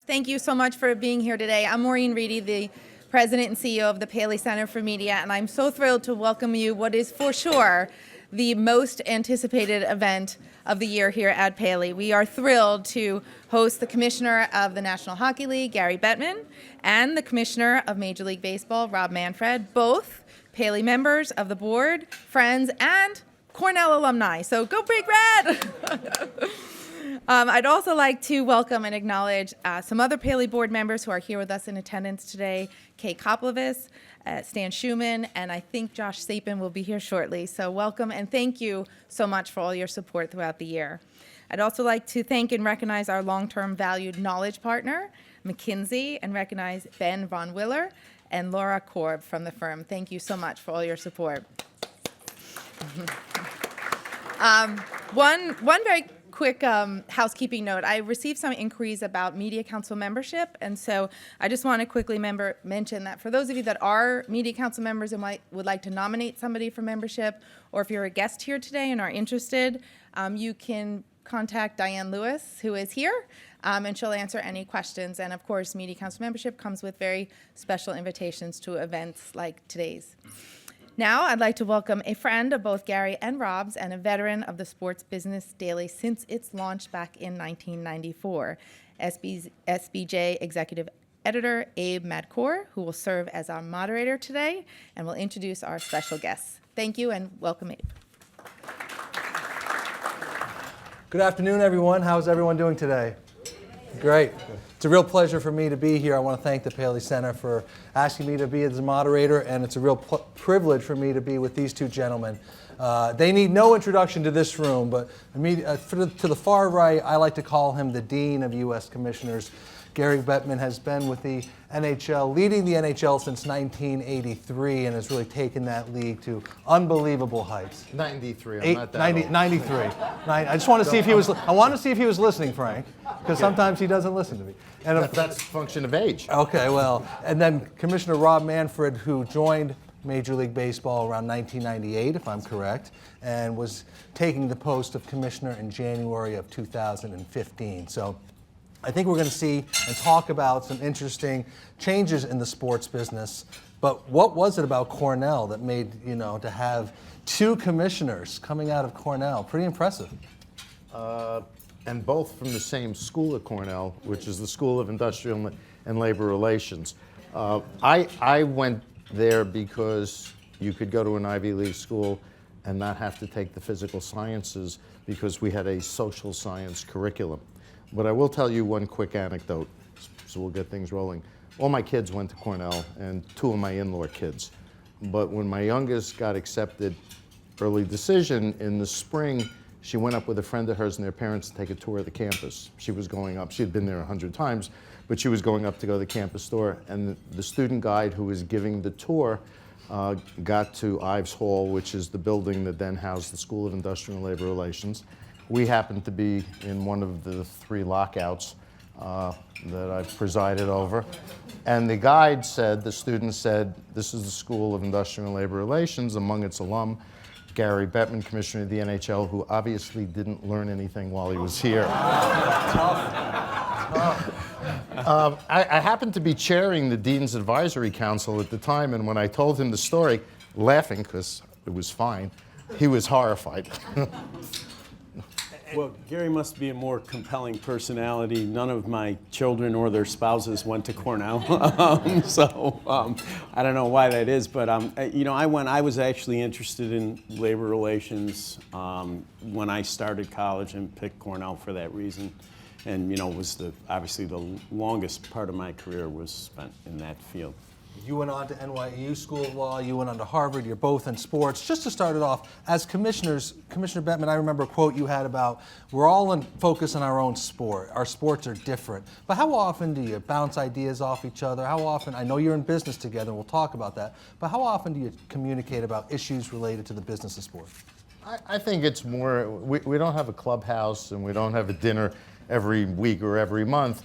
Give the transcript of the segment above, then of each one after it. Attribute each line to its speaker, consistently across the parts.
Speaker 1: Thank you so much for being here today. I'm Maureen Reedy, the President and CEO of the Paley Center for Media, and I'm so thrilled to welcome you what is for sure the most anticipated event of the year here at Paley. We are thrilled to host the Commissioner of the National Hockey League, Gary Bettman, and the Commissioner of Major League Baseball, Rob Manfred, both Paley members of the board, friends, and Cornell alumni. So go Big Red! I'd also like to welcome and acknowledge some other Paley board members who are here with us in attendance today. Kay Koplovis, Stan Schumann, and I think Josh Sapin will be here shortly. So welcome and thank you so much for all your support throughout the year. I'd also like to thank and recognize our long-term valued knowledge partner, McKinsey, and recognize Ben Von Willer and Laura Korb from the firm. Thank you so much for all your support. One very quick housekeeping note. I received some inquiries about Media Council membership, and so I just want to quickly mention that for those of you that are Media Council members and would like to nominate somebody for membership, or if you're a guest here today and are interested, you can contact Diane Lewis, who is here, and she'll answer any questions. And of course, Media Council membership comes with very special invitations to events like today's. Now, I'd like to welcome a friend of both Gary and Rob's and a veteran of the Sports Business Daily since its launch back in 1994, SBJ Executive Editor Abe Madkour, who will serve as our moderator today and will introduce our special guests. Thank you and welcome, Abe.
Speaker 2: Good afternoon, everyone. How's everyone doing today? Great. It's a real pleasure for me to be here. I want to thank the Paley Center for asking me to be as a moderator, and it's a real privilege for me to be with these two gentlemen. They need no introduction to this room, but to the far right, I like to call him the Dean of U.S. Commissioners. Gary Bettman has been with the NHL, leading the NHL since 1983, and has really taken that league to unbelievable heights.
Speaker 3: 93. I'm not that
Speaker 2: 93. I just want to see if he was. I want to see if he was listening, Frank, because sometimes he doesn't listen to me. And
Speaker 3: that's a function of age.
Speaker 2: Okay, well, and then Commissioner Rob Manfred, who joined Major League Baseball around 1998, if I'm correct, and was taking the post of commissioner in January of 2015. So I think we're going to see and talk about some interesting changes in the sports business. But what was it about Cornell that made, to have two commissioners coming out of Cornell? Pretty impressive.
Speaker 3: And both from the same school at Cornell, which is the School of Industrial and Labor Relations. I went there because you could go to an Ivy League school and not have to take the physical sciences because we had a social science curriculum. But I will tell you one quick anecdote, so we'll get things rolling. All my kids went to Cornell, and two of my in-law kids. But when my youngest got accepted early decision in the spring, she went up with a friend of hers and their parents to take a tour of the campus. She was going up, she had been there 100 times, but she was going up to go to the campus tour. And the student guide who was giving the tour got to Ives Hall, which is the building that then housed the School of Industrial and Labor Relations. We happened to be in one of the three lockouts that I've presided over. And the guide said, the student said, this is the School of Industrial and Labor Relations, among its alum, Gary Bettman, Commissioner of the NHL, who obviously didn't learn anything while he was here. I happened to be chairing the Dean's Advisory Council at the time, and when I told him the story, laughing, because it was fine, he was horrified.
Speaker 4: Well, Gary must be a more compelling personality. None of my children or their spouses went to Cornell, so I don't know why that is. But I was actually interested in labor relations when I started college and picked Cornell for that reason. And was obviously the longest part of my career was spent in that field.
Speaker 2: You went on to NYU School of Law, you went on to Harvard, you're both in sports. Just to start it off, as commissioners, Commissioner Bettman, I remember a quote you had about, we're all in focus on our own sport. Our sports are different. But how often do you bounce ideas off each other? How often, I know you're in business together, and we'll talk about that, but how often do you communicate about issues related to the business of sport?
Speaker 3: I think it's more, we don't have a clubhouse and we don't have a dinner every week or every month.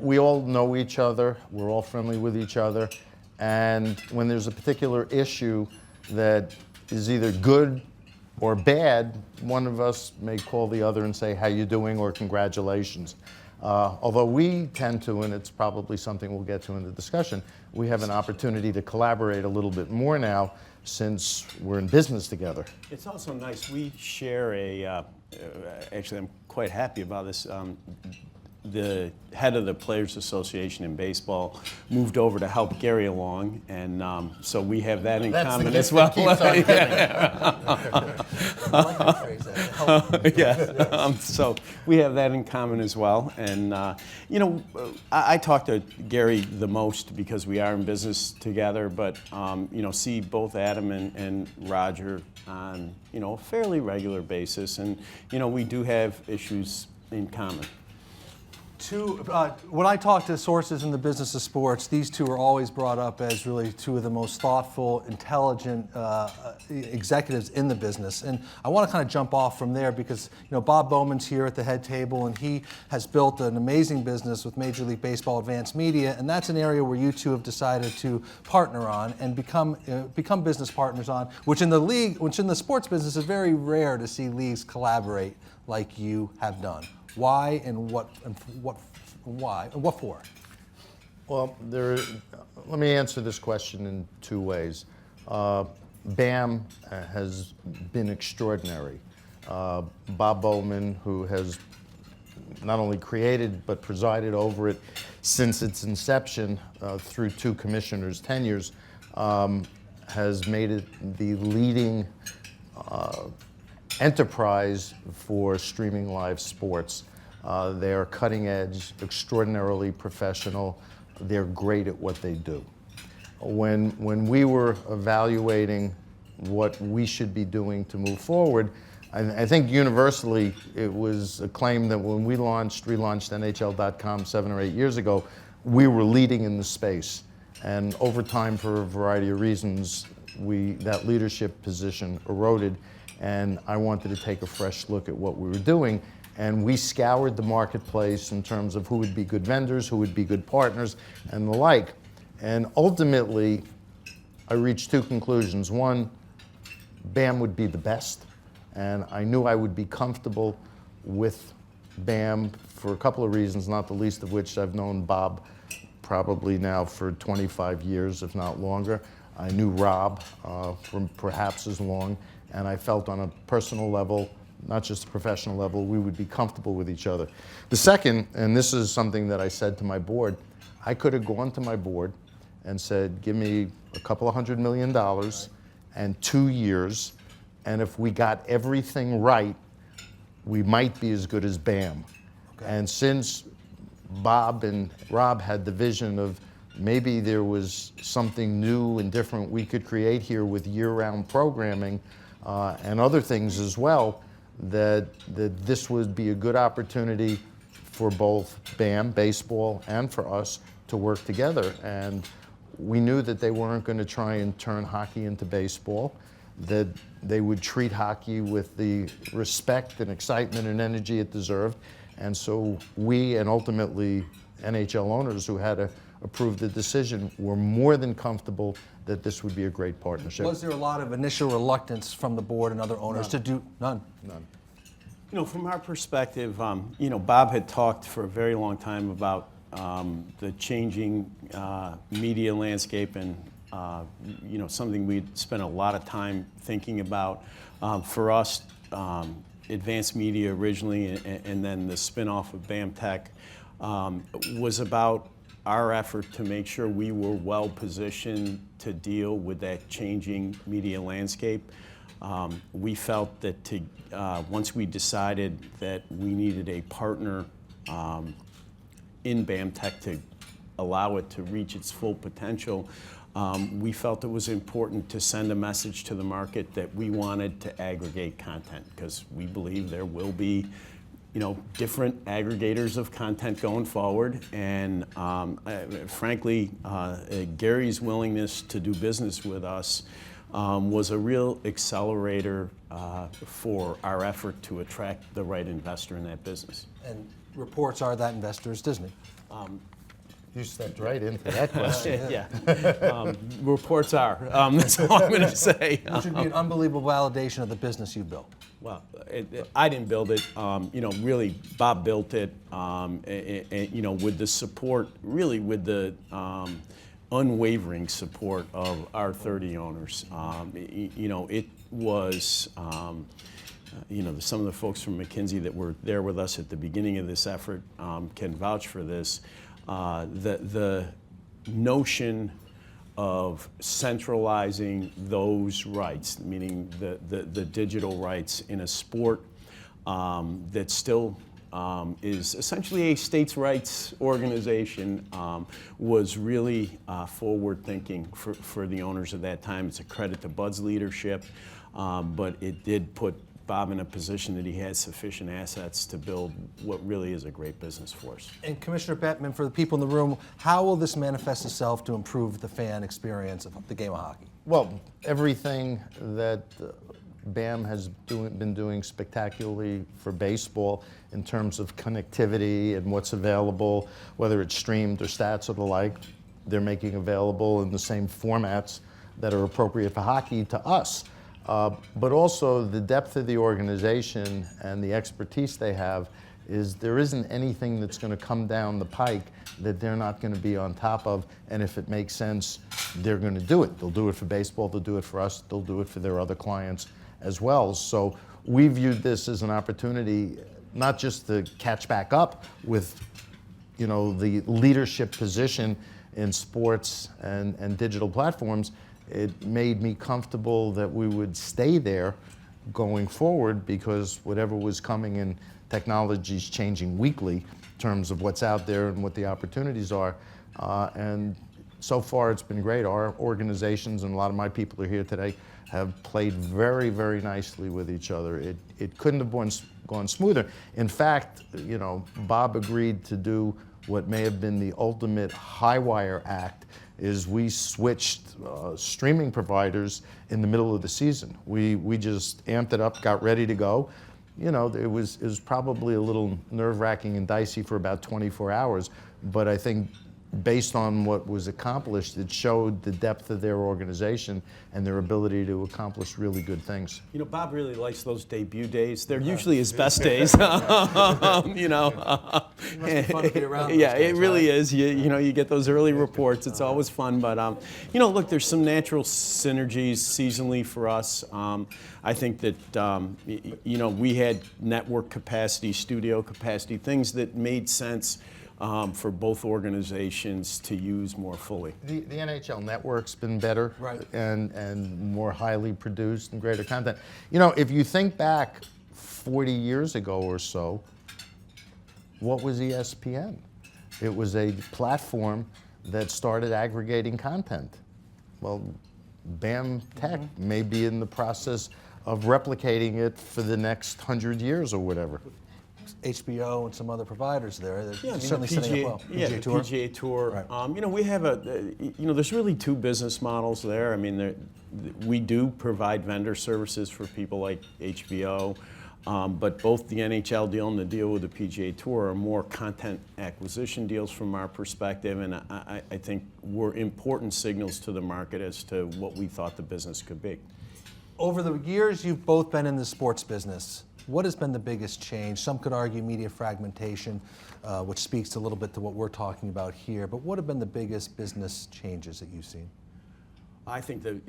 Speaker 3: We all know each other, we're all friendly with each other, and when there's a particular issue that is either good or bad, one of us may call the other and say, how you doing, or congratulations. Although we tend to, and it's probably something we'll get to in the discussion, we have an opportunity to collaborate a little bit more now since we're in business together.
Speaker 4: It's also nice, we share actually I'm quite happy about this. The head of the Players Association in baseball moved over to help Gary along, and so we have that in common as well. So we have that in common as well. And I talk to Gary the most because we are in business together, but see both Adam and Roger on a fairly regular basis, and we do have issues in common.
Speaker 2: When I talk to sources in the business of sports, these two are always brought up as really two of the most thoughtful, intelligent executives in the business. And I want to kind of jump off from there because Bob Bowman's here at the head table, and he has built an amazing business with Major League Baseball Advanced Media, and that's an area where you two have decided to partner on and become business partners on, which in the sports business is very rare to see leagues collaborate like you have done. Why and what for?
Speaker 3: Well, let me answer this question in two ways. BAM has been extraordinary. Bob Bowman, who has not only created but presided over it since its inception through 2 commissioners' tenures, has made it the leading enterprise for streaming live sports. They are cutting edge, extraordinarily professional. They're great at what they do. When we were evaluating what we should be doing to move forward, I think universally it was acclaimed that when we relaunched NHL.com 7 or 8 years ago, we were leading in the space. And over time, for a variety of reasons, that leadership position eroded, and I wanted to take a fresh look at what we were doing. And we scoured the marketplace in terms of who would be good vendors, who would be good partners, and the like. And ultimately, I reached 2 conclusions. One, BAM would be the best, and I knew I would be comfortable with BAM for a couple of reasons, not the least of which I've known Bob probably now for 25 years, if not longer. I knew Rob from perhaps as long, and I felt on a personal level, not just a professional level, we would be comfortable with each other. The second, and this is something that I said to my board, I could have gone to my board and said, give me a couple of $100 million and 2 years, and if we got everything right, we might be as good as BAM. Okay. And since Bob and Rob had the vision of maybe there was something new and different we could create here with year-round programming and other things as well, that this would be a good opportunity for both BAM, baseball, and for us to work together. And we knew that they weren't going to try and turn hockey into baseball, that they would treat hockey with the respect and excitement and energy it deserved. And so we, and ultimately NHL owners who had to approve the decision, were more than comfortable that this would be a great partnership.
Speaker 2: Was there a lot of initial reluctance from the board and other owners to do? None.
Speaker 4: From our perspective, Bob had talked for a very long time about the changing media landscape, and something we'd spent a lot of time thinking about. For us, Advanced Media originally, and then the spin-off of BAM Tech, was about our effort to make sure we were well positioned to deal with that changing media landscape. We felt that once we decided that we needed a partner in BAM Tech to allow it to reach its full potential, we felt it was important to send a message to the market that we wanted to aggregate content, because we believe there will be different aggregators of content going forward. And frankly, Gary's willingness to do business with us was a real accelerator for our effort to attract the right investor in that business.
Speaker 2: And reports are that investor is Disney.
Speaker 3: You stepped right into that question.
Speaker 4: Yeah. Reports are. That's all I'm going to say.
Speaker 2: Which would be an unbelievable validation of the business you built.
Speaker 4: Well, I didn't build it. Really, Bob built it. With the support, really with the unwavering support of our 30 owners. It was. Some of the folks from McKinsey that were there with us at the beginning of this effort can vouch for this. The notion of centralizing those rights, meaning the digital rights in a sport that still is essentially a states' rights organization, was really forward thinking for the owners at that time. It's a credit to Bud's leadership, but it did put Bob in a position that he had sufficient assets to build what really is a great business for us.
Speaker 2: And Commissioner Bettman, for the people in the room, how will this manifest itself to improve the fan experience of the game of hockey?
Speaker 3: Well, everything that BAM has been doing spectacularly for baseball in terms of connectivity and what's available, whether it's streamed or stats or the like, they're making available in the same formats that are appropriate for hockey to us. But also the depth of the organization and the expertise they have is there isn't anything that's going to come down the pike that they're not going to be on top of, and if it makes sense, they're going to do it. They'll do it for baseball, they'll do it for us, they'll do it for their other clients as well. So we viewed this as an opportunity not just to catch back up with the leadership position in sports and digital platforms. It made me comfortable that we would stay there going forward because whatever was coming in technology is changing weekly in terms of what's out there and what the opportunities are. And so far it's been great. Our organizations, and a lot of my people are here today, have played very, very nicely with each other. It couldn't have gone smoother. In fact, Bob agreed to do what may have been the ultimate high wire act, is we switched streaming providers in the middle of the season. We just amped it up, got ready to go. It was probably a little nerve-wracking and dicey for about 24 hours, but I think based on what was accomplished, it showed the depth of their organization and their ability to accomplish really good things.
Speaker 4: Bob really likes those debut days. They're usually his best days.
Speaker 2: It must be fun to be around those
Speaker 4: Yeah,
Speaker 2: days,
Speaker 4: it really
Speaker 2: right?
Speaker 4: is. You get those early reports. It's always fun. But look, there's some natural synergies seasonally for us. I think that we had network capacity, studio capacity, things that made sense for both organizations to use more fully.
Speaker 3: The NHL network's been better,
Speaker 2: right,
Speaker 3: and more highly produced and greater content. If you think back 40 years ago or so, what was ESPN? It was a platform that started aggregating content. Well, BAM Tech may be in the process of replicating it for the next 100 years or whatever.
Speaker 2: HBO and some other providers there. They're certainly
Speaker 4: the
Speaker 2: setting up well.
Speaker 4: Yeah, the PGA Tour.
Speaker 2: Right.
Speaker 4: We have there's really two business models there. I mean, we do provide vendor services for people like HBO, but both the NHL deal and the deal with the PGA Tour are more content acquisition deals from our perspective, and I think were important signals to the market as to what we thought the business could be.
Speaker 2: Over the years, you've both been in the sports business. What has been the biggest change? Some could argue media fragmentation, which speaks a little bit to what we're talking about here. But what have been the biggest business changes that you've seen?
Speaker 4: I think that,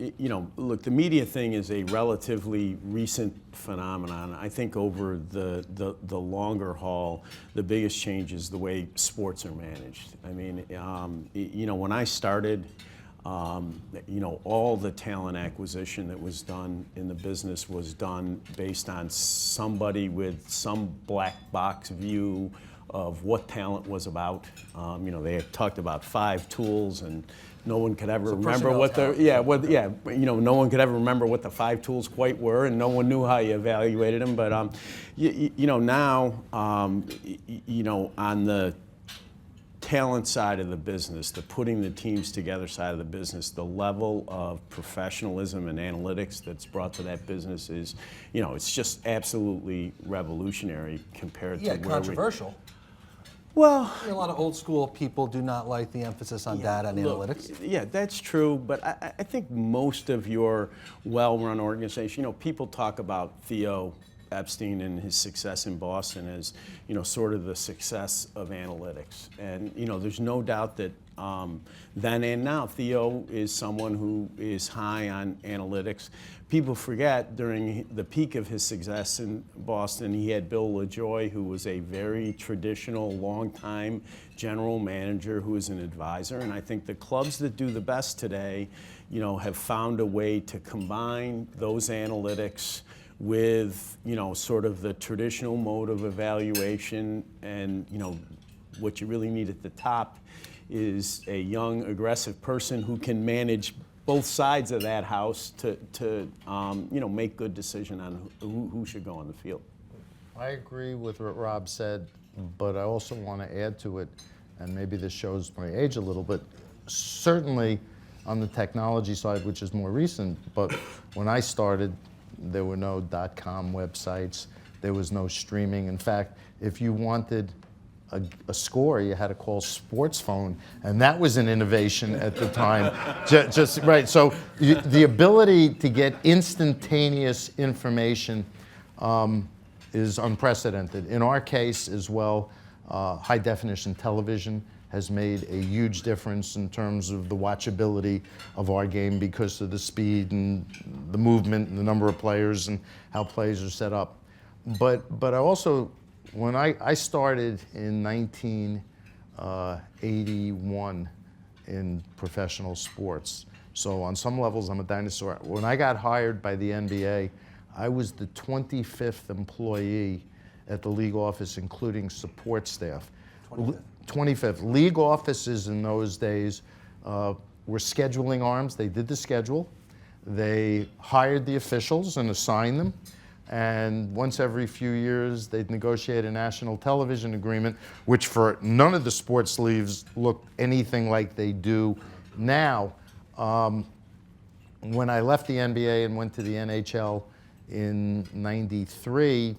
Speaker 4: look, the media thing is a relatively recent phenomenon. I think over the longer haul, the biggest change is the way sports are managed. I mean, when I started, all the talent acquisition that was done in the business was done based on somebody with some black box view of what talent was about. They had talked about 5 tools, and no one could ever remember what no one could ever remember what the 5 tools quite were, and no one knew how you evaluated them. But now, on the talent side of the business, the putting the teams together side of the business, the level of professionalism and analytics that's brought to that business is, it's just absolutely revolutionary compared to where
Speaker 2: controversial.
Speaker 4: Well,
Speaker 2: a lot of old school people do not like the emphasis on data and analytics.
Speaker 4: Yeah, that's true, but I think most of your well-run organization, people talk about Theo Epstein and his success in Boston as, sort of the success of analytics. And, there's no doubt that then and now, Theo is someone who is high on analytics. People forget during the peak of his success in Boston, he had Bill LaJoy, who was a very traditional, long-time general manager who was an advisor. And I think the clubs that do the best today, have found a way to combine those analytics with, sort of the traditional mode of evaluation. And, what you really need at the top is a young, aggressive person who can manage both sides of that house to make good decision on who should go on the field.
Speaker 3: I agree with what Rob said, but I also want to add to it, and maybe this shows my age a little bit, certainly on the technology side, which is more recent, but when I started, there were no .com websites, there was no streaming. In fact, if you wanted a score, you had to call sports phone, and that was an innovation at the time. Just right. So the ability to get instantaneous information is unprecedented. In our case as well, high definition television has made a huge difference in terms of the watchability of our game because of the speed and the movement and the number of players and how plays are set up. But I also, when I started in 1981 in professional sports, so on some levels I'm a dinosaur. When I got hired by the NBA, I was the 25th employee at the league office, including support staff. 25th. League offices in those days were scheduling arms. They did the schedule. They hired the officials and assigned them. And once every few years, they'd negotiate a national television agreement, which for none of the sports leagues look anything like they do now. When I left the NBA and went to the NHL in '93,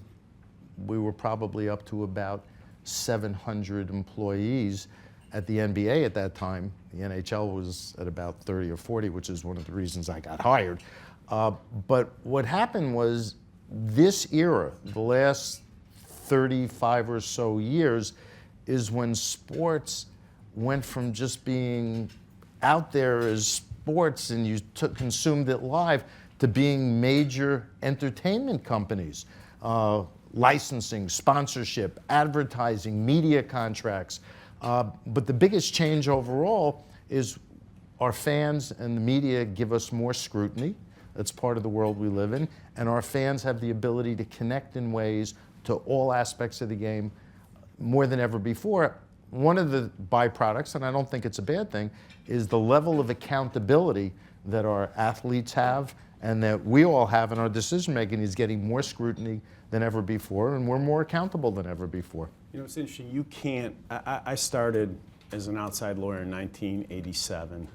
Speaker 3: we were probably up to about 700 employees at the NBA at that time. The NHL was at about 30 or 40, which is one of the reasons I got hired. But what happened was this era, the last 35 or so years, is when sports went from just being out there as sports and you consumed it live to being major entertainment companies. Licensing, sponsorship, advertising, media contracts. But the biggest change overall is our fans and the media give us more scrutiny. That's part of the world we live in. And our fans have the ability to connect in ways to all aspects of the game more than ever before. One of the byproducts, and I don't think it's a bad thing, is the level of accountability that our athletes have and that we all have in our decision making is getting more scrutiny than ever before, and we're more accountable than ever before.
Speaker 4: It's interesting, you can't, I started as an outside lawyer in 1987,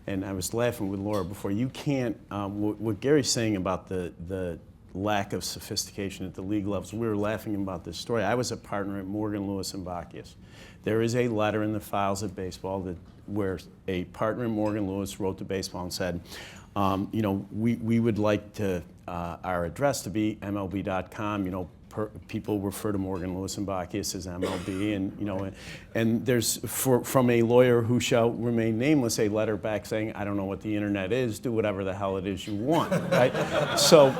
Speaker 4: and I was laughing with Laura before, you can't, what Gary's saying about the lack of sophistication at the league levels, we were laughing about this story. I was a partner at Morgan, Lewis, and Bacchus. There is a letter in the files of baseball where a partner at Morgan Lewis wrote to baseball and said, we would like to our address to be MLB.com. People refer to Morgan Lewis and Bacchus as MLB, and there's from a lawyer who shall remain nameless a letter back saying, I don't know what the internet is. Do whatever the hell it is you want. Right? So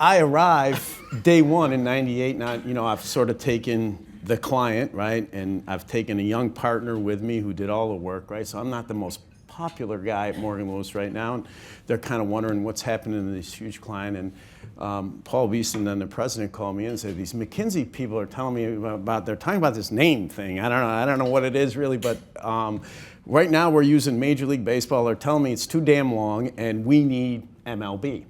Speaker 4: I arrive day one in '98. Now I've sort of taken the client, right, and I've taken a young partner with me who did all the work, right. So I'm not the most popular guy at Morgan Lewis right now, and they're kind of wondering what's happening to this huge client. And Paul Beeson, then the president, called me in and said, these McKinsey people are telling me they're talking about this name thing. I don't know what it is really, but right now we're using Major League Baseball. They're telling me it's too damn long and we need MLB.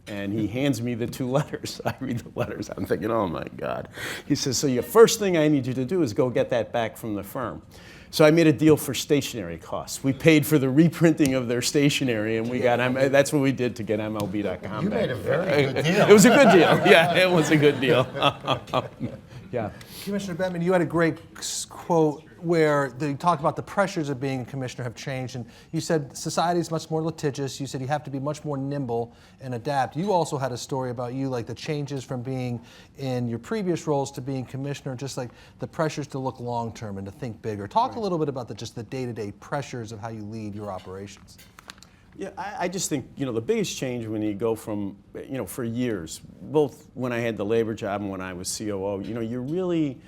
Speaker 4: And he hands me the two letters. I read the letters. I'm thinking, oh my God. He says, so your first thing I need you to do is go get that back from the firm. So I made a deal for stationery costs. We paid for the reprinting of their stationery, and we got that's what we did to get MLB.com.
Speaker 3: You made a very good deal.
Speaker 4: It was a good deal. Yeah, it was a good deal. Yeah.
Speaker 2: Commissioner Bettman, you had a great quote where you talked about the pressures of being a commissioner have changed, and you said society is much more litigious. You said you have to be much more nimble and adapt. You also had a story about you, like the changes from being in your previous roles to being commissioner, just like the pressures to look long term and to think bigger. Talk a little bit about just the day-to-day pressures of how you lead your operations.
Speaker 4: Yeah, I just think, the biggest change when you go from, for years, both when I had the labor job and when I was COO, you're really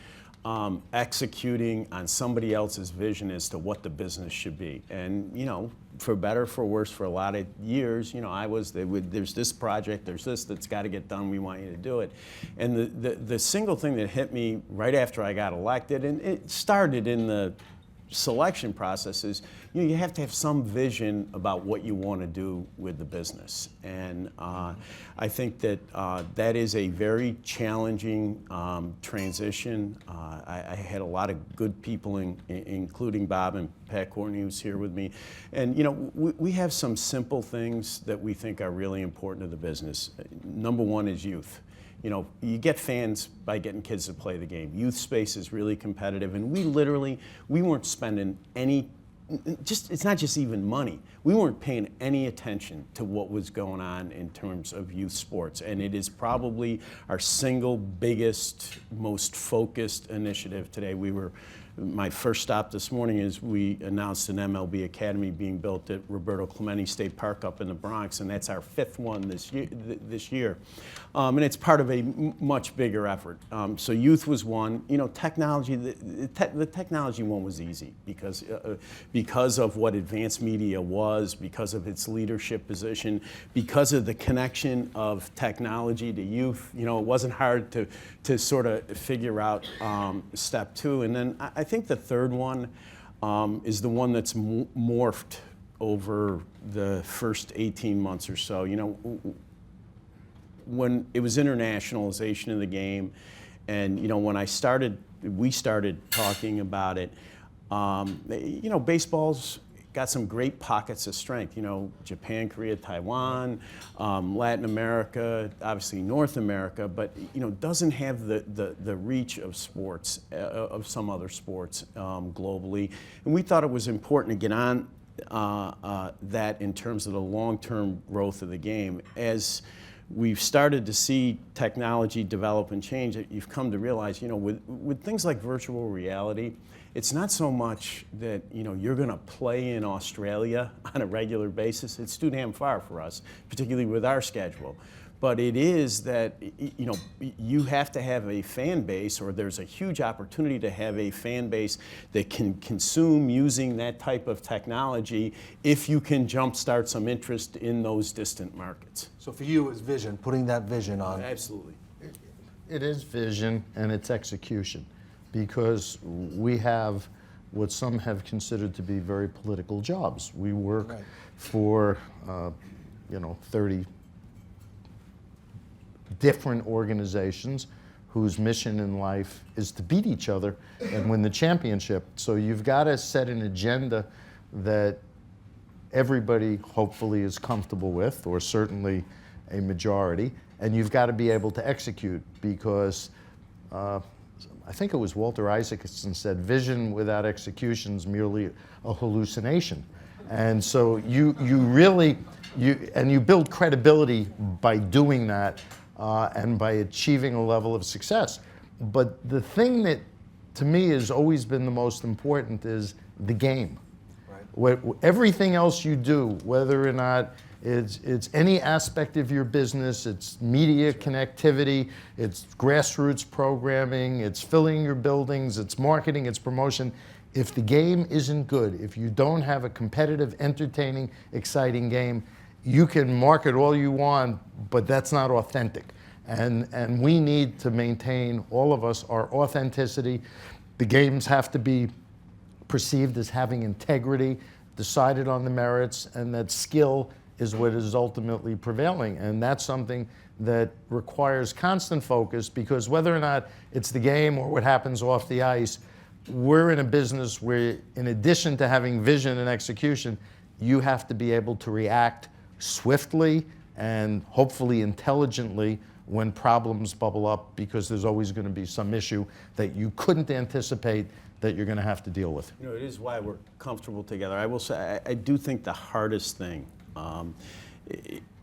Speaker 4: executing on somebody else's vision as to what the business should be. And, for better, for worse, for a lot of years, there's this project, there's this that's got to get done, we want you to do it. And the single thing that hit me right after I got elected, and it started in the selection process, is you have to have some vision about what you want to do with the business. And I think that that is a very challenging transition. I had a lot of good people, including Bob and Madkour, who's here with me. And we have some simple things that we think are really important to the business. Number one is youth. You get fans by getting kids to play the game. Youth space is really competitive, and we weren't spending it's not just even money. We weren't paying any attention to what was going on in terms of youth sports, and it is probably our single biggest, most focused initiative today. My first stop this morning is we announced an MLB Academy being built at Roberto Clemente State Park up in the Bronx, and that's our 5th one this year. And it's part of a much bigger effort. So youth was one. Technology, the technology one was easy because of what advanced media was, because of its leadership position, because of the connection of technology to youth. It wasn't hard to sort of figure out step 2. And then I think the third one is the one that's morphed over the first 18 months or so. When it was internationalization of the game, and when we started talking about it, baseball's got some great pockets of strength. Japan, Korea, Taiwan, Latin America, obviously North America, but doesn't have the reach of sports, of some other sports globally. And we thought it was important to get on that in terms of the long-term growth of the game. As we've started to see technology develop and change, you've come to realize, with things like virtual reality, it's not so much that you're going to play in Australia on a regular basis. It's too damn far for us, particularly with our schedule. But it is that you have to have a fan base, or there's a huge opportunity to have a fan base that can consume using that type of technology if you can jumpstart some interest in those distant markets.
Speaker 2: So for you, it's vision, putting that vision on.
Speaker 4: Absolutely.
Speaker 3: It is vision and it's execution, because we have what some have considered to be very political jobs. We work for 30 different organizations whose mission in life is to beat each other and win the championship. So you've got to set an agenda that everybody hopefully is comfortable with, or certainly a majority, and you've got to be able to execute, because I think it was Walter Isaacson said, vision without execution is merely a hallucination. And so you build credibility by doing that and by achieving a level of success. But the thing that to me has always been the most important is the game. Right. Everything else you do, whether or not it's any aspect of your business, it's media connectivity, it's grassroots programming, it's filling your buildings, it's marketing, it's promotion. If the game isn't good, if you don't have a competitive, entertaining, exciting game, you can market all you want, but that's not authentic. And we need to maintain, all of us, our authenticity. The games have to be perceived as having integrity, decided on the merits, and that skill is what is ultimately prevailing. And that's something that requires constant focus, because whether or not it's the game or what happens off the ice, we're in a business where, in addition to having vision and execution, you have to be able to react swiftly and hopefully intelligently when problems bubble up, because there's always going to be some issue that you couldn't anticipate that you're going to have to deal with.
Speaker 4: You know, it is why we're comfortable together. I will say, I do think the hardest thing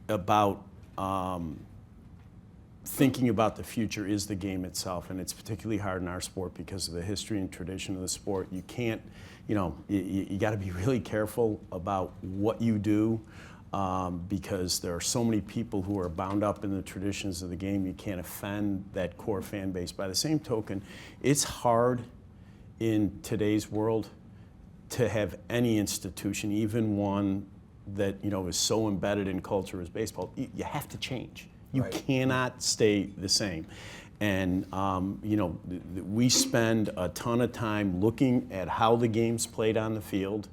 Speaker 4: about thinking about the future is the game itself, and it's particularly hard in our sport because of the history and tradition of the sport. You can't, you know, you got to be really careful about what you do because there are so many people who are bound up in the traditions of the game. You can't offend that core fan base. By the same token, it's hard in today's world to have any institution, even one that, you know, is so embedded in culture as baseball. You have to change. You cannot stay the same. And, you know, we spend a ton of time looking at how the game's played on the field.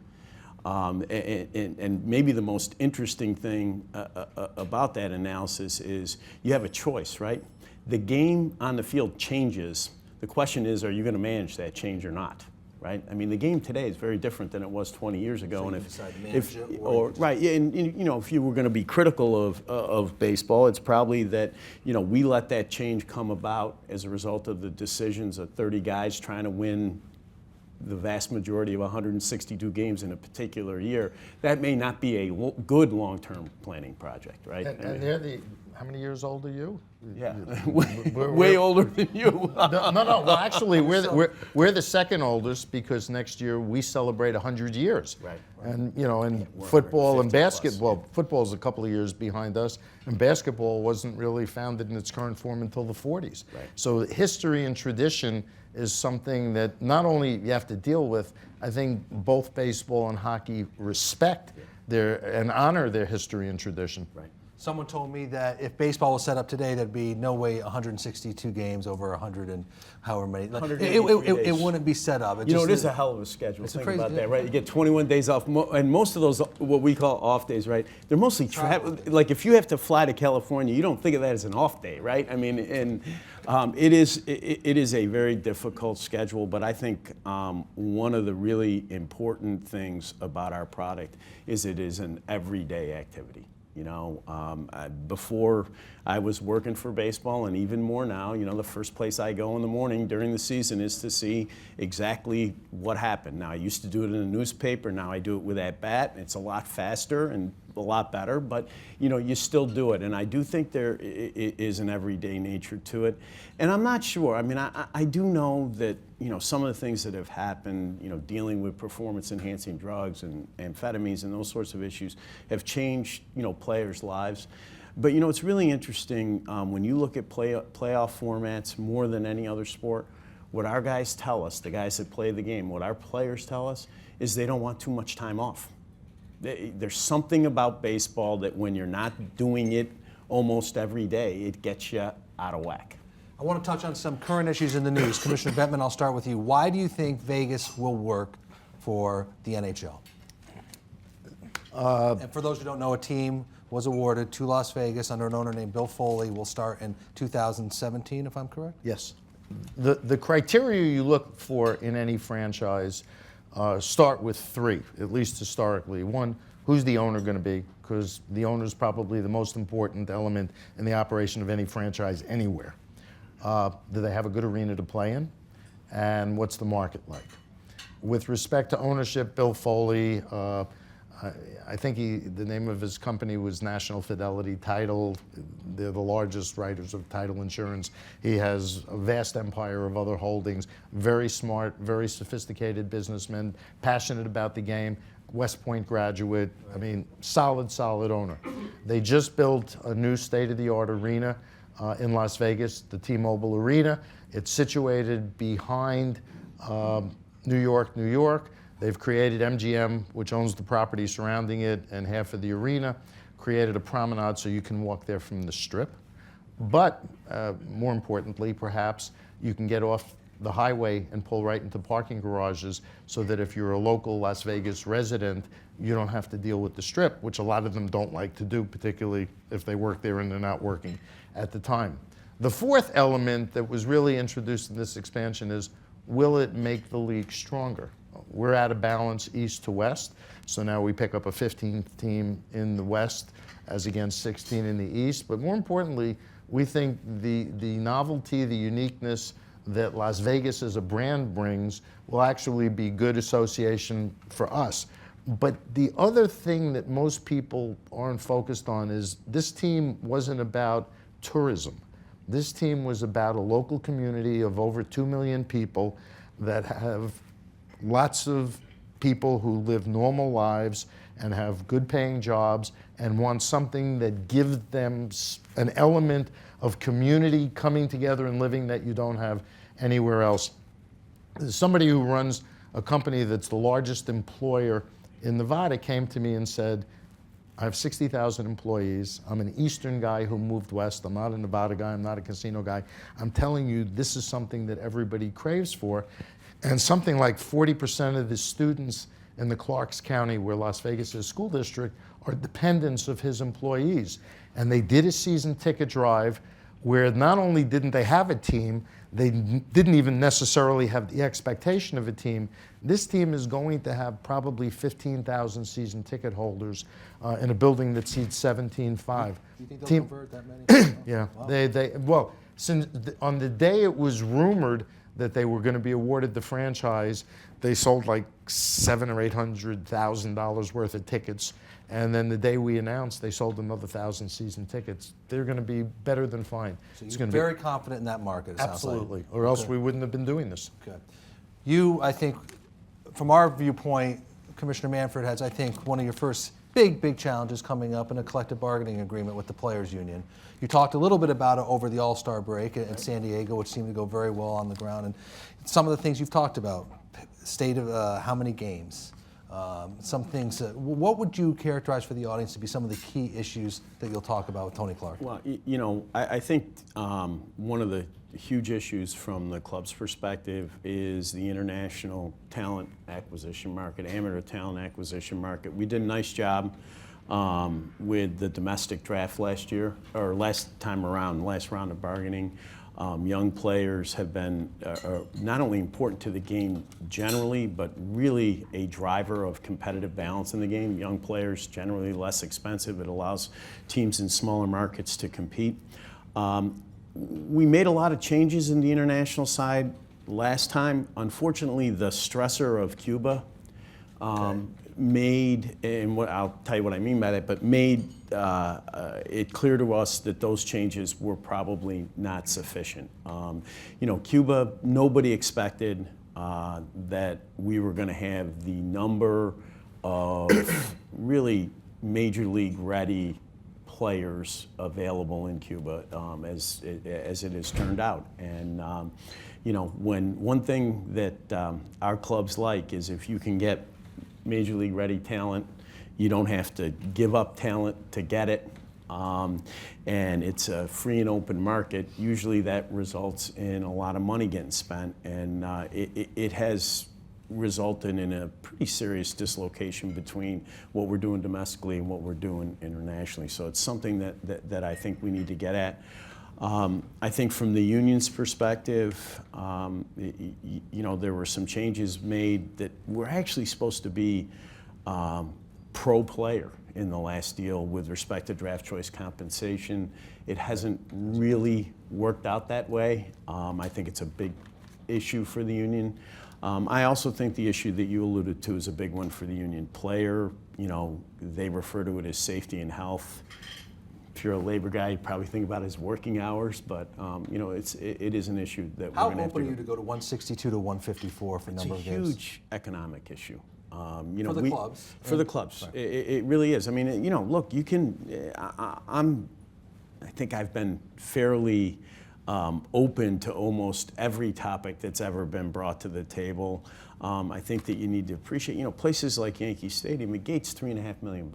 Speaker 4: And maybe the most interesting thing about that analysis is you have a choice, right? The game on the field changes. The question is, are you going to manage that change or not? Right? I mean, the game today is very different than it was 20 years ago.
Speaker 2: So
Speaker 4: and
Speaker 2: you decide to manage it,
Speaker 4: or right, yeah, and you know, if you were going to be critical of baseball, it's probably that, you know, we let that change come about as a result of the decisions of 30 guys trying to win the vast majority of 162 games in a particular year. That may not be a good long-term planning project, right?
Speaker 3: And they're how many years old are you?
Speaker 4: Yeah, way older than you.
Speaker 3: No. Well, actually, we're the second oldest because next year we celebrate 100 years.
Speaker 4: Right.
Speaker 3: And you know, in football and
Speaker 4: 50 plus,
Speaker 3: basketball, football's a couple of years behind us, and basketball wasn't really founded in its current form until the 40s.
Speaker 4: Right.
Speaker 3: So history and tradition is something that not only you have to deal with. I think both baseball and hockey respect and honor their history and tradition.
Speaker 4: Right.
Speaker 2: Someone told me that if baseball was set up today, there'd be no way 162 games over 100 and however many. It wouldn't be set up.
Speaker 4: You know, it is a hell of a schedule. Think
Speaker 2: crazy,
Speaker 4: about that, right? You get 21 days off, and most of those, what we call off days, right? They're mostly like if you have to fly to California, you don't think of that as an off day, right? I mean, and it is a very difficult schedule. But I think one of the really important things about our product is it is an everyday activity. You know, before I was working for baseball, and even more now, you know, the first place I go in the morning during the season is to see exactly what happened. Now, I used to do it in a newspaper. Now I do it with at bat. It's a lot faster and a lot better, but, you know, you still do it. And I do think there is an everyday nature to it. And I'm not sure. I mean, I do know that, you know, some of the things that have happened, you know, dealing with performance-enhancing drugs and amphetamines and those sorts of issues have changed, you know, players' lives. But, you know, it's really interesting when you look at playoff formats more than any other sport, what our guys tell us, the guys that play the game, what our players tell us is they don't want too much time off. There's something about baseball that when you're not doing it almost every day, it gets you out of whack.
Speaker 2: I want to touch on some current issues in the news. Commissioner Bettman, I'll start with you. Why do you think Vegas will work for the NHL? And for those who don't know, a team was awarded to Las Vegas under an owner named Bill Foley. Will start in 2017, if I'm correct?
Speaker 3: Yes. The criteria you look for in any franchise start with three, at least historically. One, who's the owner going to be? Because the owner is probably the most important element in the operation of any franchise anywhere. Do they have a good arena to play in? And what's the market like? With respect to ownership, Bill Foley, I think the name of his company was National Fidelity Title. They're the largest writers of title insurance. He has a vast empire of other holdings. Very smart, very sophisticated businessman, passionate about the game, West Point graduate. I mean, solid owner. They just built a new state-of-the-art arena in Las Vegas, the T-Mobile Arena. It's situated behind New York. They've created MGM, which owns the property surrounding it and half of the arena, created a promenade so you can walk there from the Strip. But more importantly, perhaps, you can get off the highway and pull right into parking garages so that if you're a local Las Vegas resident, you don't have to deal with the Strip, which a lot of them don't like to do, particularly if they work there and they're not working at the time. The fourth element that was really introduced in this expansion is, will it make the league stronger? We're out of balance east to west, so now we pick up a 15th team in the west as against 16 in the east. But more importantly, we think the novelty, the uniqueness that Las Vegas as a brand brings will actually be good association for us. But the other thing that most people aren't focused on is this team wasn't about tourism. This team was about a local community of over 2 million people that have lots of people who live normal lives and have good paying jobs and want something that gives them an element of community coming together and living that you don't have anywhere else. Somebody who runs a company that's the largest employer in Nevada came to me and said, I have 60,000 employees. I'm an Eastern guy who moved west. I'm not a Nevada guy. I'm not a casino guy. I'm telling you, this is something that everybody craves for. And something like 40% of the students in the Clarks County, where Las Vegas is school district, are dependents of his employees. And they did a season ticket drive where not only didn't they have a team, they didn't even necessarily have the expectation of a team. This team is going to have probably 15,000 season ticket holders in a building that seats 17,500.
Speaker 2: Do you think they'll convert that many?
Speaker 3: Yeah,
Speaker 2: Wow.
Speaker 3: well, since on the day it was rumored that they were going to be awarded the franchise, they sold like $700,000 or $800,000 worth of tickets. And then the day we announced, they sold another 1,000 season tickets. They're going to be better than fine.
Speaker 2: So
Speaker 3: It's
Speaker 2: you're
Speaker 3: going to
Speaker 2: very confident in that market, it sounds like.
Speaker 3: absolutely, or else we wouldn't have been doing this.
Speaker 2: Okay. You, I think, from our viewpoint, Commissioner Manfred has, I think, one of your first big challenges coming up in a collective bargaining agreement with the Players Union. You talked a little bit about it over the All-Star break in San Diego, which seemed to go very well on the ground. And some of the things you've talked about, state of how many games, some things. What would you characterize for the audience to be some of the key issues that you'll talk about with Tony Clark?
Speaker 4: Well, you know, I think one of the huge issues from the club's perspective is the international talent acquisition market, amateur talent acquisition market. We did a nice job with the domestic draft last year, or last time around, last round of bargaining. Young players have been not only important to the game generally, but really a driver of competitive balance in the game. Young players generally less expensive. It allows teams in smaller markets to compete. We made a lot of changes in the international side last time. Unfortunately, the stressor of Cuba made, and I'll tell you what I mean by that, but made it clear to us that those changes were probably not sufficient. You know, Cuba, nobody expected that we were going to have the number of really major league ready players available in Cuba as it has turned out. And you know, when one thing that our clubs like is if you can get major league ready talent, you don't have to give up talent to get it. And it's a free and open market. Usually that results in a lot of money getting spent, and it has resulted in a pretty serious dislocation between what we're doing domestically and what we're doing internationally. So it's something that I think we need to get at. I think from the union's perspective, you know, there were some changes made that were actually supposed to be pro-player in the last deal with respect to draft choice compensation. It hasn't really worked out that way. I think it's a big issue for the union. I also think the issue that you alluded to is a big one for the union. Player, you know, they refer to it as safety and health. If you're a labor guy, you probably think about his working hours, but you know, it is an issue that we're going to have to.
Speaker 2: How open are you to go to 162 to 154 for number of games?
Speaker 4: It's a huge economic issue. You know,
Speaker 2: for the clubs.
Speaker 4: For the clubs,
Speaker 2: Right.
Speaker 4: it really is. I mean, you know, look, you can. I think I've been fairly open to almost every topic that's ever been brought to the table. I think that you need to appreciate, you know, places like Yankee Stadium. The gate's $3.5 million.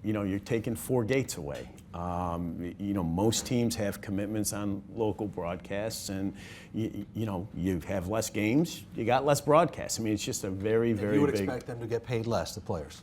Speaker 4: You know, you're taking 4 gates away. You know, most teams have commitments on local broadcasts, and you know, you have less games, you got less broadcasts. I mean, it's just a very, very
Speaker 2: You would
Speaker 4: big.
Speaker 2: expect them to get paid less, the players.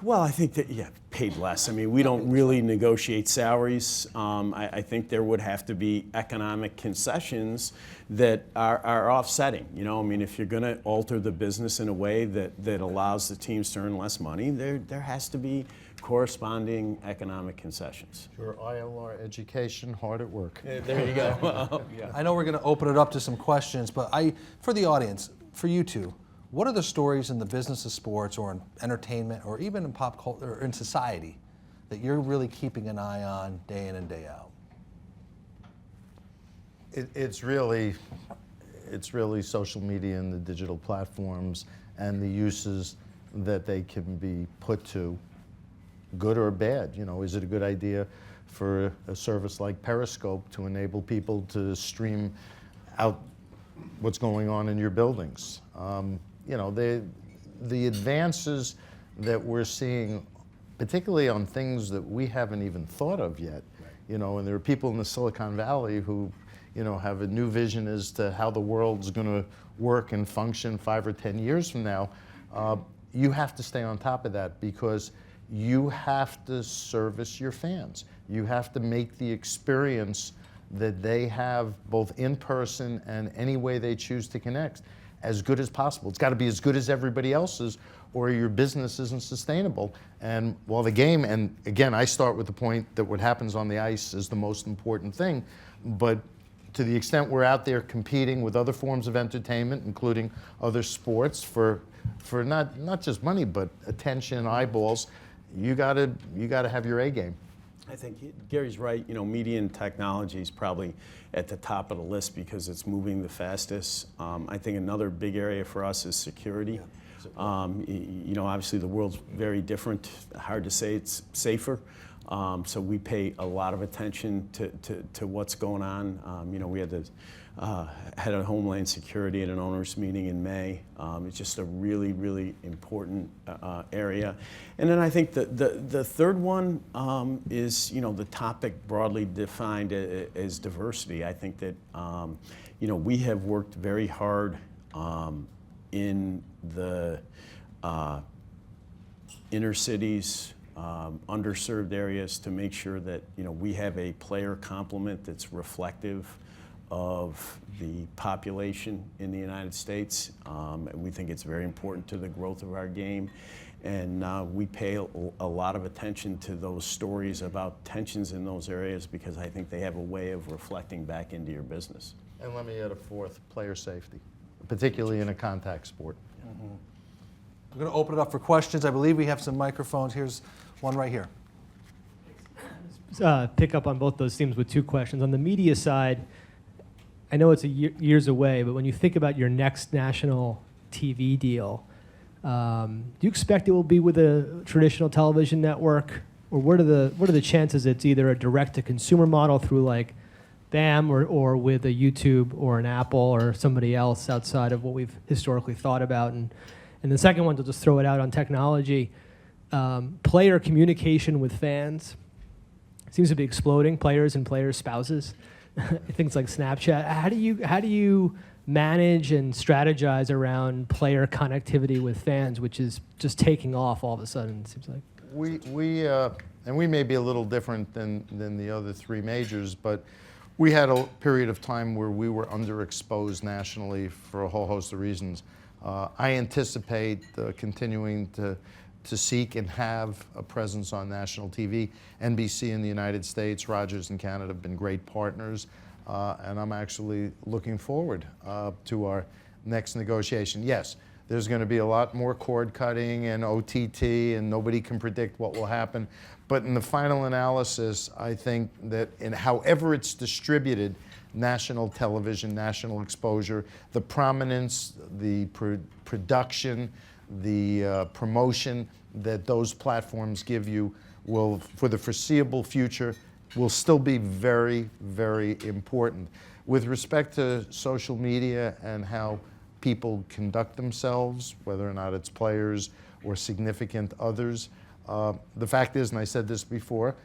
Speaker 4: Well, I think that, yeah, paid less. I mean, we don't really negotiate salaries. I think there would have to be economic concessions that are offsetting. You know, I mean, if you're going to alter the business in a way that allows the teams to earn less money, there has to be corresponding economic concessions.
Speaker 3: Your ILR education, hard at work.
Speaker 4: There you go. Yeah.
Speaker 2: I know we're going to open it up to some questions, but for the audience, for you two, what are the stories in the business of sports or in entertainment or even in pop culture or in society that you're really keeping an eye on day in and day out?
Speaker 3: It's really social media and the digital platforms and the uses that they can be put to, good or bad. You know, is it a good idea for a service like Periscope to enable people to stream out what's going on in your buildings? You know, the advances that we're seeing, particularly on things that we haven't even thought of yet, you know, and there are people in the Silicon Valley who, you know, have a new vision as to how the world's going to work and function 5 or 10 years from now. You have to stay on top of that because you have to service your fans. You have to make the experience that they have both in person and any way they choose to connect as good as possible. It's got to be as good as everybody else's or your business isn't sustainable. And while the game, and again, I start with the point that what happens on the ice is the most important thing, but to the extent we're out there competing with other forms of entertainment, including other sports, for not just money, but attention, eyeballs, you gotta have your A game.
Speaker 4: I think Gary's right. You know, media and technology is probably at the top of the list because it's moving the fastest. I think another big area for us is security. You know, obviously the world's very different. Hard to say it's safer. So we pay a lot of attention to what's going on. You know, we had the head of Homeland Security at an owners meeting in May. It's just a really, really important area. And then I think the third one is, you know, the topic broadly defined as diversity. I think that, you know, we have worked very hard in the inner cities, underserved areas to make sure that, you know, we have a player complement that's reflective of the population in the United States. And we think it's very important to the growth of our game. And we pay a lot of attention to those stories about tensions in those areas because I think they have a way of reflecting back into your business.
Speaker 3: And let me add a fourth, player safety, particularly in a contact sport.
Speaker 2: Mm-hmm. We're going to open it up for questions. I believe we have some microphones. Here's one right here.
Speaker 5: Pick up on both those themes with two questions. On the media side, I know it's years away, but when you think about your next national TV deal, do you expect it will be with a traditional television network, or what are the chances it's either a direct-to-consumer model through like BAM or with a YouTube or an Apple or somebody else outside of what we've historically thought about? And the second one, to just throw it out on technology, player communication with fans seems to be exploding. Players and players' spouses, things like Snapchat. How do you manage and strategize around player connectivity with fans, which is just taking off all of a sudden? It seems like
Speaker 3: we may be a little different than the other three majors, but we had a period of time where we were underexposed nationally for a whole host of reasons. I anticipate continuing to seek and have a presence on national TV. NBC in the United States, Rogers in Canada have been great partners, and I'm actually looking forward to our next negotiation. Yes, there's going to be a lot more cord cutting and OTT, and nobody can predict what will happen. But in the final analysis, I think that in however it's distributed, national television, national exposure, the prominence, the production, the promotion that those platforms give you will, for the foreseeable future, will still be very, very important. With respect to social media and how people conduct themselves, whether or not it's players or significant others, the fact is, and I said this before,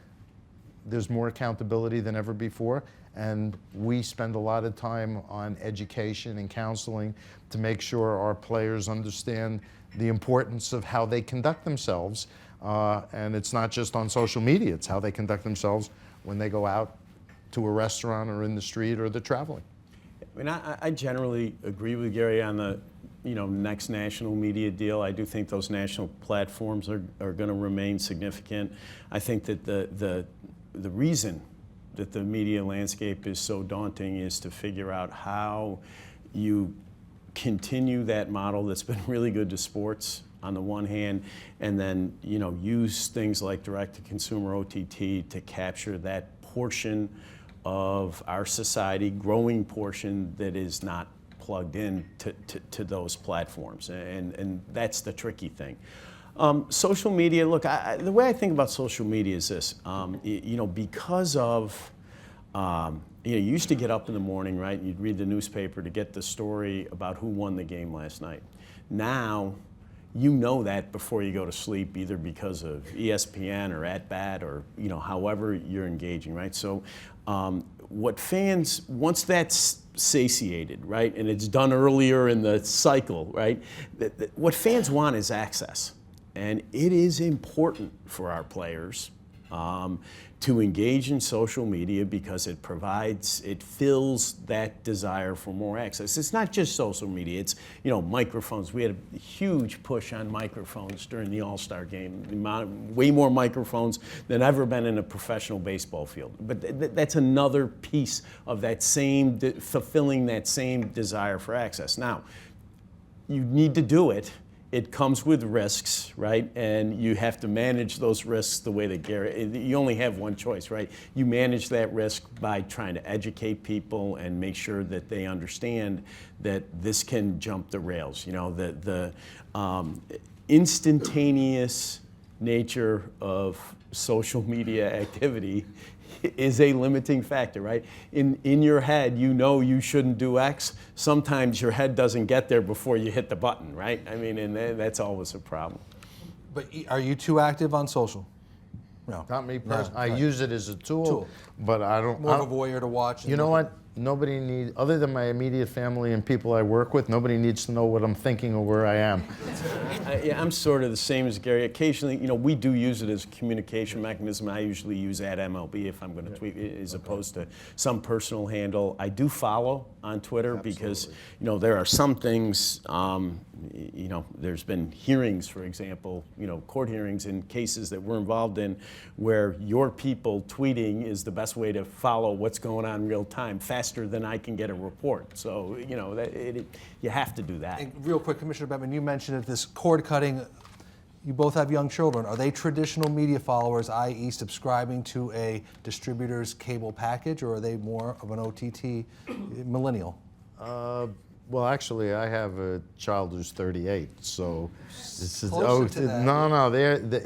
Speaker 3: there's more accountability than ever before, and we spend a lot of time on education and counseling to make sure our players understand the importance of how they conduct themselves. And it's not just on social media, it's how they conduct themselves when they go out to a restaurant or in the street or they're traveling.
Speaker 4: I mean, I generally agree with Gary on the, next national media deal. I do think those national platforms are going to remain significant. I think that the reason that the media landscape is so daunting is to figure out how you continue that model that's been really good to sports on the one hand, and then use things like direct-to-consumer OTT to capture that portion of our society, growing portion that is not plugged in to those platforms, and that's the tricky thing. Social media, look, the way I think about social media is this, because of, you used to get up in the morning, right, and you'd read the newspaper to get the story about who won the game last night. Now, you know that before you go to sleep, either because of ESPN or At Bat or however you're engaging, right? So what fans, once that's satiated, right, and it's done earlier in the cycle, right, what fans want is access. And it is important for our players to engage in social media because it fills that desire for more access. It's not just social media, it's microphones. We had a huge push on microphones during the All-Star game. Way more microphones than ever been in a professional baseball field. But that's another piece of that same, fulfilling that same desire for access. Now, you need to do it. It comes with risks, right? And you have to manage those risks the way that Gary, you only have one choice, right? You manage that risk by trying to educate people and make sure that they understand that this can jump the rails. The instantaneous nature of social media activity is a limiting factor, right? In your head, you shouldn't do X. Sometimes your head doesn't get there before you hit the button, right? I mean, and that's always a problem.
Speaker 2: But are you too active on social? No.
Speaker 3: Not me personally.
Speaker 2: No,
Speaker 3: I
Speaker 2: right.
Speaker 3: use it as a tool, but I don't.
Speaker 2: More of a voyeur to watch.
Speaker 3: You know what? Nobody needs, other than my immediate family and people I work with, nobody needs to know what I'm thinking or where I am.
Speaker 4: Yeah, I'm sort of the same as Gary. Occasionally, we do use it as a communication mechanism. I usually use @MLB if I'm going to tweet, as opposed to some personal handle. I do follow on Twitter because, there are some things, there's been hearings, for example, court hearings in cases that we're involved in where your people tweeting is the best way to follow what's going on in real time, faster than I can get a report. So, you have to do that.
Speaker 2: And real quick, Commissioner Bettman, you mentioned that this cord cutting, you both have young children. Are they traditional media followers, i.e. subscribing to a distributor's cable package, or are they more of an OTT millennial?
Speaker 3: Well, actually, I have a child who's 38, so this is
Speaker 2: Closer to that.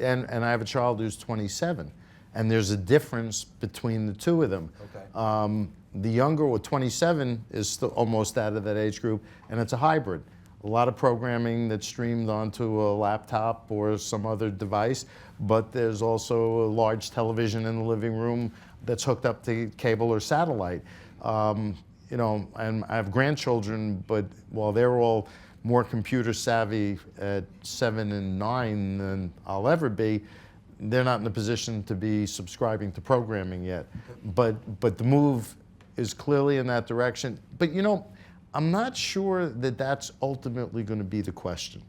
Speaker 3: and I have a child who's 27, and there's a difference between the two of them.
Speaker 2: Okay.
Speaker 3: The younger, with 27, is still almost out of that age group, and it's a hybrid. A lot of programming that's streamed onto a laptop or some other device, but there's also a large television in the living room that's hooked up to cable or satellite. And I have grandchildren, but while they're all more computer savvy at 7 and 9 than I'll ever be, they're not in a position to be subscribing to programming yet. But the move is clearly in that direction. But I'm not sure that that's ultimately going to be the question.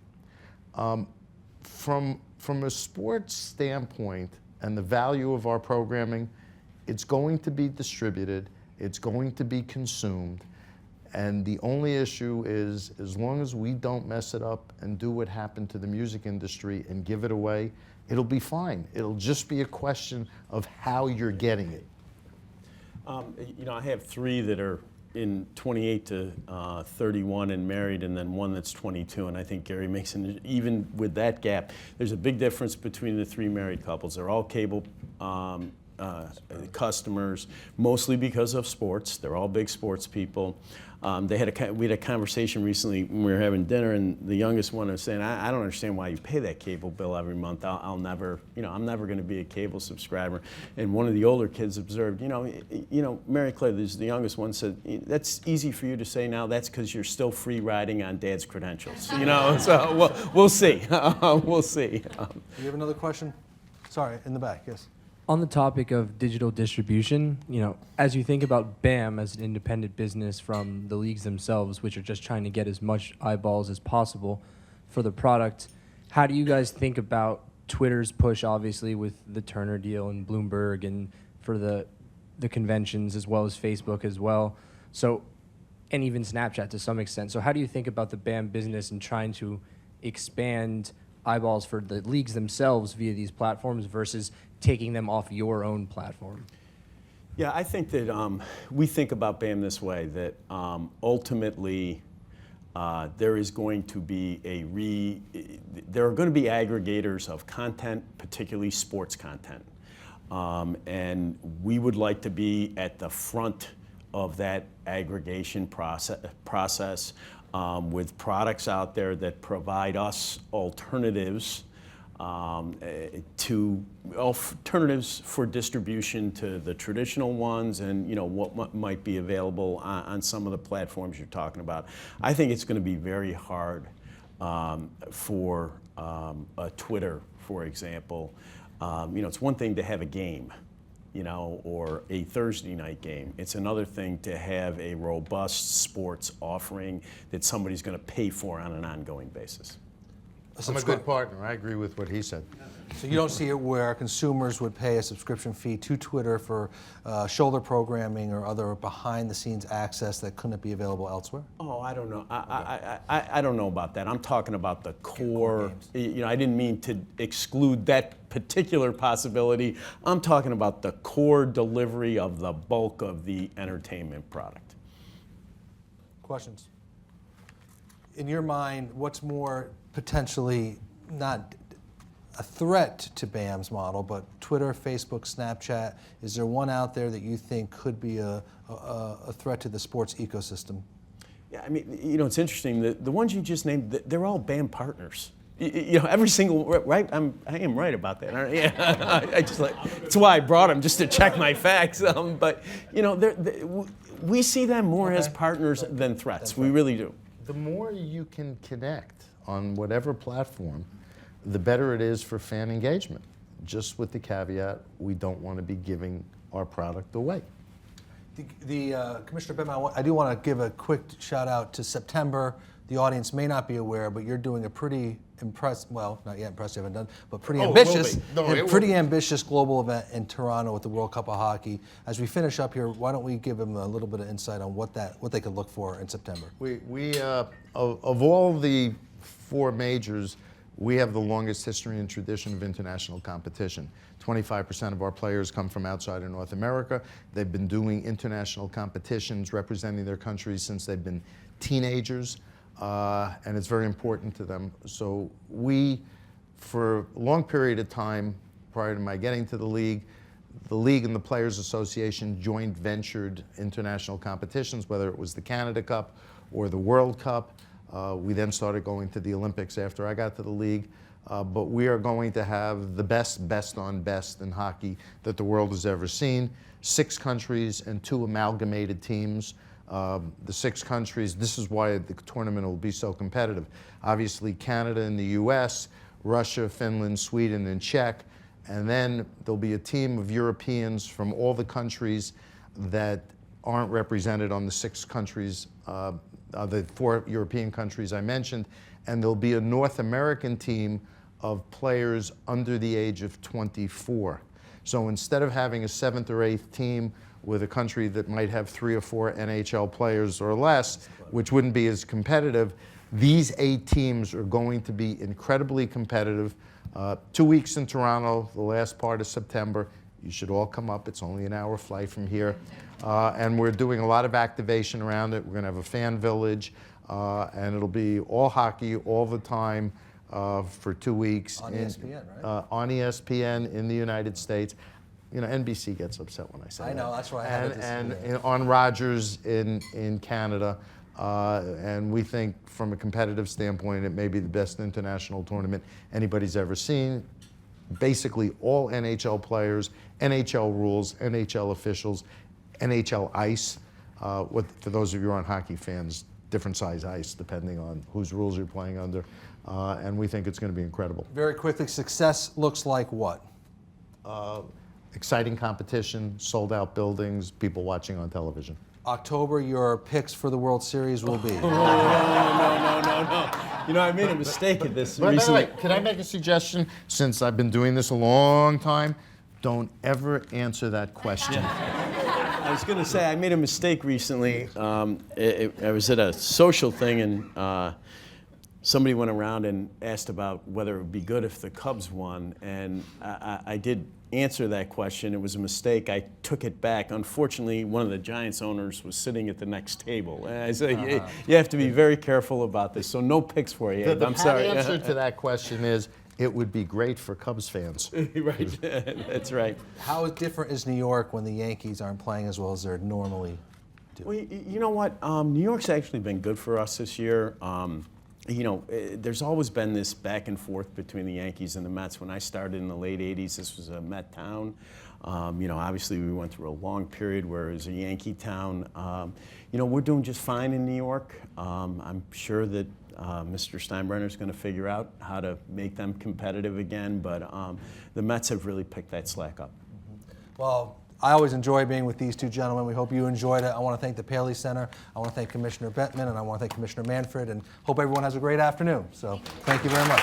Speaker 3: From a sports standpoint and the value of our programming, it's going to be distributed. It's going to be consumed, and the only issue is, as long as we don't mess it up and do what happened to the music industry and give it away, it'll be fine. It'll just be a question of how you're getting it.
Speaker 4: I have 3 that are in 28 to 31 and married, and then one that's 22, and I think Gary makes even with that gap, there's a big difference between the 3 married couples. They're all cable customers, mostly because of sports. They're all big sports people. We had a conversation recently when we were having dinner, and the youngest one was saying, I don't understand why you pay that cable bill every month. I'm never going to be a cable subscriber. And one of the older kids observed, Mary Claire, the youngest one, said, that's easy for you to say now. That's because you're still free riding on Dad's credentials. So we'll see. We'll see.
Speaker 2: Do you have another question? Sorry, in the back, yes.
Speaker 6: On the topic of digital distribution, as you think about BAM as an independent business from the leagues themselves, which are just trying to get as much eyeballs as possible for the product, how do you guys think about Twitter's push, obviously, with the Turner deal and Bloomberg and for the conventions, as well as Facebook as well, and even Snapchat to some extent. So how do you think about the BAM business and trying to expand eyeballs for the leagues themselves via these platforms versus taking them off your own platform?
Speaker 4: Yeah, I think that we think about BAM this way, that ultimately there is going to be there are going to be aggregators of content, particularly sports content. And we would like to be at the front of that aggregation process with products out there that provide us alternatives alternatives for distribution to the traditional ones, and what might be available on some of the platforms you're talking about. I think it's going to be very hard for a Twitter, for example. It's one thing to have a game, or a Thursday night game. It's another thing to have a robust sports offering that somebody's going to pay for on an ongoing basis.
Speaker 3: I'm a good partner. I agree with what he said.
Speaker 2: So you don't see it where consumers would pay a subscription fee to Twitter for shoulder programming or other behind-the-scenes access that couldn't be available elsewhere?
Speaker 4: Oh, I don't know. I don't know about that. I'm talking about the core. I didn't mean to exclude that particular possibility. I'm talking about the core delivery of the bulk of the entertainment product.
Speaker 2: Questions? In your mind, what's more potentially not a threat to BAM's model, but Twitter, Facebook, Snapchat? Is there one out there that you think could be a threat to the sports ecosystem?
Speaker 4: Yeah, I mean, it's interesting. The ones you just named, they're all BAM partners. Every single, right? I am right about that. Yeah, I just that's why I brought them, just to check my facts. But we see them more as partners than threats. We really do.
Speaker 3: The more you can connect on whatever platform, the better it is for fan engagement. Just with the caveat, we don't want to be giving our product away.
Speaker 2: Commissioner Bem, I do want to give a quick shout out to September. The audience may not be aware, but you're doing a pretty impressive, well, not yet impressive, haven't done, but pretty ambitious global event in Toronto with the World Cup of Hockey. As we finish up here, why don't we give them a little bit of insight on what they could look for in September?
Speaker 3: We of all the four majors, we have the longest history and tradition of international competition. 25% of our players come from outside of North America. They've been doing international competitions representing their countries since they've been teenagers, and it's very important to them. So we, for a long period of time prior to my getting to the league and the Players Association joint ventured international competitions, whether it was the Canada Cup or the World Cup. We then started going to the Olympics after I got to the league. But we are going to have the best on best in hockey that the world has ever seen. 6 countries and 2 amalgamated teams. The 6 countries, this is why the tournament will be so competitive. Obviously Canada and the US, Russia, Finland, Sweden, and Czech. And then there'll be a team of Europeans from all the countries that aren't represented on the 6 countries, the 4 European countries I mentioned. And there'll be a North American team of players under the age of 24. So instead of having a 7th or 8th team with a country that might have 3 or 4 NHL players or less, which wouldn't be as competitive, these 8 teams are going to be incredibly competitive. 2 weeks in Toronto, the last part of September. You should all come up. It's only an hour flight from here. And we're doing a lot of activation around it. We're going to have a fan village, and it'll be all hockey all the time for 2 weeks.
Speaker 2: On ESPN, right?
Speaker 3: On ESPN in the United States. You know, NBC gets upset when I say that.
Speaker 2: I know, that's why I have it.
Speaker 3: And on Rogers in Canada. And we think from a competitive standpoint, it may be the best international tournament anybody's ever seen. Basically all NHL players, NHL rules, NHL officials, NHL ice. For those of you who aren't hockey fans, different size ice depending on whose rules you're playing under. And we think it's going to be incredible.
Speaker 2: Very quickly, success looks like what?
Speaker 3: exciting competition, sold out buildings, people watching on television.
Speaker 2: October, your picks for the World Series will be.
Speaker 4: No. You know, I made a mistake at this
Speaker 3: By the
Speaker 4: recently.
Speaker 3: way, can I make a suggestion? Since I've been doing this a long time, don't ever answer that question.
Speaker 4: I was going to say, I made a mistake recently. I was at a social thing, and somebody went around and asked about whether it would be good if the Cubs won, and I did answer that question. It was a mistake. I took it back. Unfortunately, one of the Giants owners was sitting at the next table. And I said, you have to be very careful about this, so no picks for you, Abe. I'm sorry.
Speaker 3: The answer to that question is, it would be great for Cubs fans.
Speaker 4: Right, that's right.
Speaker 2: How different is New York when the Yankees aren't playing as well as they normally do?
Speaker 4: Well, you know what? New York's actually been good for us this year. You know, there's always been this back and forth between the Yankees and the Mets. When I started in the late 80s, this was a Met town. You know, obviously we went through a long period where it was a Yankee town. You know, we're doing just fine in New York. I'm sure that Mr. Steinbrenner's going to figure out how to make them competitive again, but the Mets have really picked that slack up.
Speaker 2: Well, I always enjoy being with these two gentlemen. We hope you enjoyed it. I want to thank the Paley Center. I want to thank Commissioner Bettman, and I want to thank Commissioner Manfred, and hope everyone has a great afternoon. So thank you very much.